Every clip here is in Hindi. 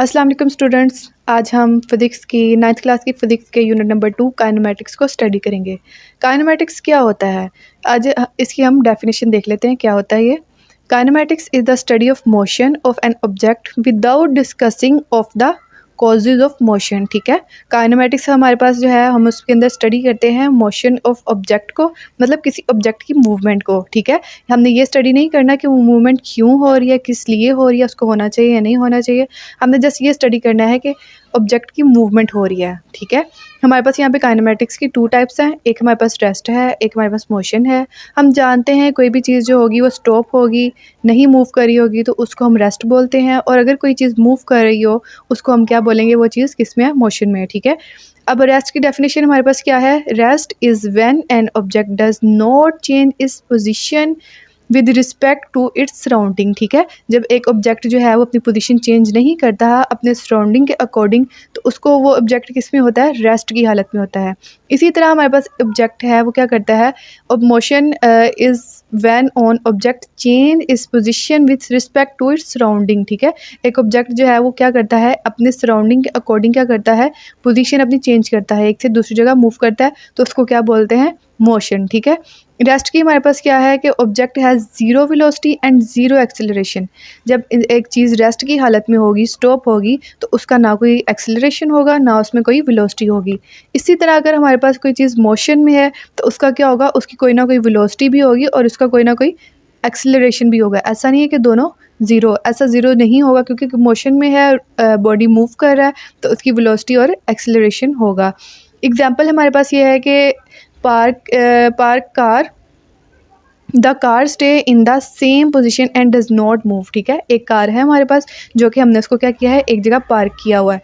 अस्सलाम वालेकुम स्टूडेंट्स। आज हम फिज़िक्स की 9th क्लास की फ़िज़िक्स के यूनिट नंबर 2 काइनेमैटिक्स को स्टडी करेंगे। काइनेमैटिक्स क्या होता है? आज इसकी हम डेफिनेशन देख लेते हैं, क्या होता है ये। Kinematics is the study of motion of an object without discussing of the causes of motion. ठीक है, काइनेमैटिक्स हमारे पास जो है, हम उसके अंदर स्टडी करते हैं मोशन ऑफ ऑब्जेक्ट को, मतलब किसी ऑब्जेक्ट की मूवमेंट को। ठीक है, हमने ये स्टडी नहीं करना कि वो मूवमेंट क्यों हो रही है, किस लिए हो रही है, उसको होना चाहिए या नहीं होना चाहिए। हमने जस्ट ये स्टडी करना है कि ऑब्जेक्ट की मूवमेंट हो रही है। ठीक है, हमारे पास यहाँ पे काइनेमैटिक्स की 2 टाइप्स हैं। एक हमारे पास रेस्ट है, एक हमारे पास मोशन है। हम जानते हैं कोई भी चीज़ जो होगी वो स्टॉप होगी, नहीं मूव कर रही होगी, तो उसको हम रेस्ट बोलते हैं। और अगर कोई चीज़ मूव कर रही हो, उसको हम क्या बोलेंगे, वो चीज़ किस में है, मोशन में है। ठीक है, अब रेस्ट की डेफिनेशन हमारे पास क्या है। Rest is when an object does not change its position with respect to its surrounding. ठीक है, जब एक ऑब्जेक्ट जो है वो अपनी पोजीशन चेंज नहीं करता अपने सराउंडिंग के अकॉर्डिंग, तो उसको वो ऑब्जेक्ट किस में होता है, रेस्ट की हालत में होता है। इसी तरह हमारे पास ऑब्जेक्ट है, वो क्या करता है, अब motion is when on object change its position with respect to its surrounding. ठीक है, एक ऑब्जेक्ट जो है वो क्या करता है, अपने सराउंडिंग के अकॉर्डिंग क्या करता है, पोजीशन अपनी चेंज करता है, एक से दूसरी जगह मूव करता है, तो उसको क्या बोलते हैं, मोशन। ठीक है, रेस्ट की हमारे पास क्या है कि object has zero velocity and zero acceleration. जब एक चीज़ रेस्ट की हालत में होगी, स्टॉप होगी, तो उसका ना कोई एक्सेलरेशन होगा, ना उसमें कोई वेलोसिटी होगी। इसी तरह अगर हमारे पास कोई चीज़ मोशन में है, तो उसका क्या होगा, उसकी कोई ना कोई वेलोसिटी भी होगी और उसका कोई ना कोई एक्सेलरेशन भी होगा। ऐसा नहीं है कि दोनों ज़ीरो, ऐसा ज़ीरो नहीं होगा, क्योंकि मोशन में है, बॉडी मूव कर रहा है, तो उसकी वेलोसिटी और एक्सेलरेशन होगा। एग्जाम्पल हमारे पास ये है कि park car, the car stay in the same position and does not move. ठीक है, एक कार है हमारे पास, जो कि हमने उसको क्या किया है, एक जगह पार्क किया हुआ है।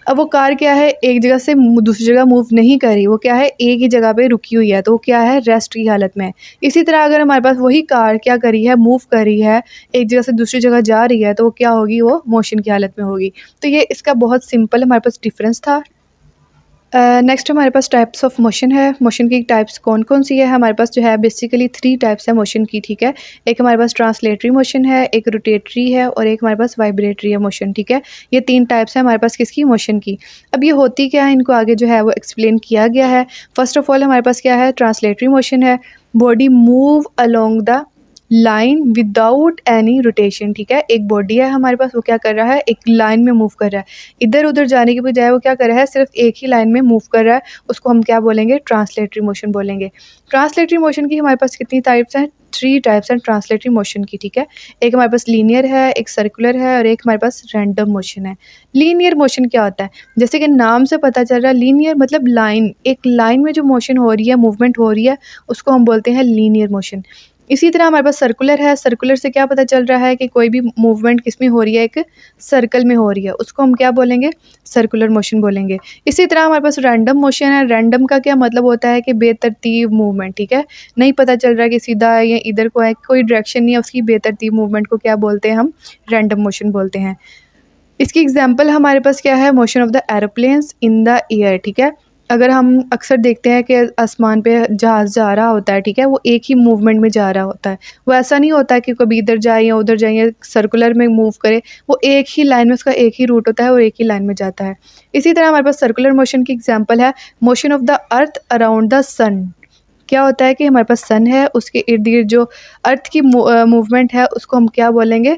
अब वो कार क्या है, एक जगह से दूसरी जगह मूव नहीं कर रही, वो क्या है, एक ही जगह पे रुकी हुई है, तो वो क्या है, रेस्ट की हालत में है। इसी तरह अगर हमारे पास वही कार क्या कर रही है, मूव कर रही है, एक जगह से दूसरी जगह जा रही है, तो वो क्या होगी, वो मोशन की हालत में होगी। तो ये इसका बहुत सिंपल हमारे पास डिफरेंस था। नेक्स्ट हमारे पास टाइप्स ऑफ मोशन है। मोशन की टाइप्स कौन कौन सी है, हमारे पास जो है बेसिकली 3 टाइप्स है मोशन की। ठीक है, एक हमारे पास ट्रांसलेटरी मोशन है, एक रोटेटरी है, और एक हमारे पास वाइब्रेटरी है मोशन। ठीक है, ये 3 टाइप्स है हमारे पास किसकी, मोशन की। अब ये होती क्या है, इनको आगे जो है वो एक्सप्लेन किया गया है। फर्स्ट ऑफ ऑल हमारे पास क्या है, ट्रांसलेटरी मोशन है, body move along the line without any rotation. ठीक है, एक बॉडी है हमारे पास, वो क्या कर रहा है, एक लाइन में मूव कर रहा है, इधर उधर जाने की बजाय वो क्या कर रहा है, सिर्फ एक ही लाइन में मूव कर रहा है, उसको हम क्या बोलेंगे, ट्रांसलेटरी मोशन बोलेंगे। ट्रांसलेटरी मोशन की हमारे पास कितनी टाइप्स हैं, 3 टाइप्स हैं ट्रांसलेटरी मोशन की। ठीक है, एक हमारे पास लीनियर है, एक सर्कुलर है, और एक हमारे पास रैंडम मोशन है। लीनियर मोशन क्या होता है, जैसे कि नाम से पता चल रहा है, लीनियर मतलब लाइन, एक लाइन में जो मोशन हो रही है, मूवमेंट हो रही है, उसको हम बोलते हैं लीनियर मोशन। इसी तरह हमारे पास सर्कुलर है, सर्कुलर से क्या पता चल रहा है कि कोई भी मूवमेंट किस में हो रही है, एक सर्कल में हो रही है, उसको हम क्या बोलेंगे, सर्कुलर मोशन बोलेंगे। इसी तरह हमारे पास रैंडम मोशन है, रैंडम का क्या मतलब होता है कि बेतरतीब मूवमेंट। ठीक है, नहीं पता चल रहा है कि सीधा या इधर को है, कोई डायरेक्शन नहीं है, उसकी बेतरतीब मूवमेंट को क्या बोलते हैं, हम रैंडम मोशन बोलते हैं। इसकी एग्जाम्पल हमारे पास क्या है, motion of the aeroplanes in the air. ठीक है, अगर हम अक्सर देखते हैं कि आसमान पे जहाज़ जा रहा होता है, ठीक है, वो एक ही मूवमेंट में जा रहा होता है, वो ऐसा नहीं होता है कि कभी इधर जाए या उधर जाए या सर्कुलर में मूव करे, वो एक ही लाइन में, उसका एक ही रूट होता है और एक ही लाइन में जाता है। इसी तरह हमारे पास सर्कुलर मोशन की एग्जाम्पल है, motion of the earth around the sun. क्या होता है कि हमारे पास सन है, उसके इर्द गिर्द जो अर्थ की मूवमेंट है, उसको हम क्या बोलेंगे,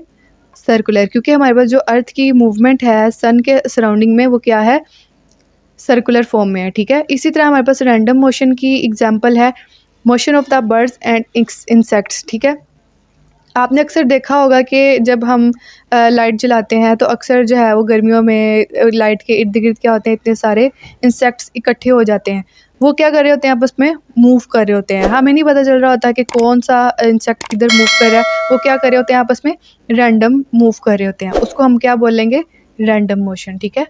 सर्कुलर, क्योंकि हमारे पास जो अर्थ की मूवमेंट है सन के सराउंडिंग में, वो क्या है, सर्कुलर फॉर्म में है। ठीक है, इसी तरह हमारे पास रैंडम मोशन की एग्जांपल है, motion of the birds and insects. ठीक है, आपने अक्सर देखा होगा कि जब हम लाइट जलाते हैं, तो अक्सर जो है वो गर्मियों में लाइट के इर्द गिर्द क्या होते हैं, इतने सारे इंसेक्ट्स इकट्ठे हो जाते हैं, वो क्या कर रहे होते हैं, आपस में मूव कर रहे होते हैं, हमें नहीं पता चल रहा होता कि कौन सा इंसेक्ट किधर मूव कर रहा है, वो क्या कर रहे होते हैं, आपस में रैंडम मूव कर रहे होते हैं, उसको हम क्या बोलेंगे, रैंडम मोशन। ठीक है।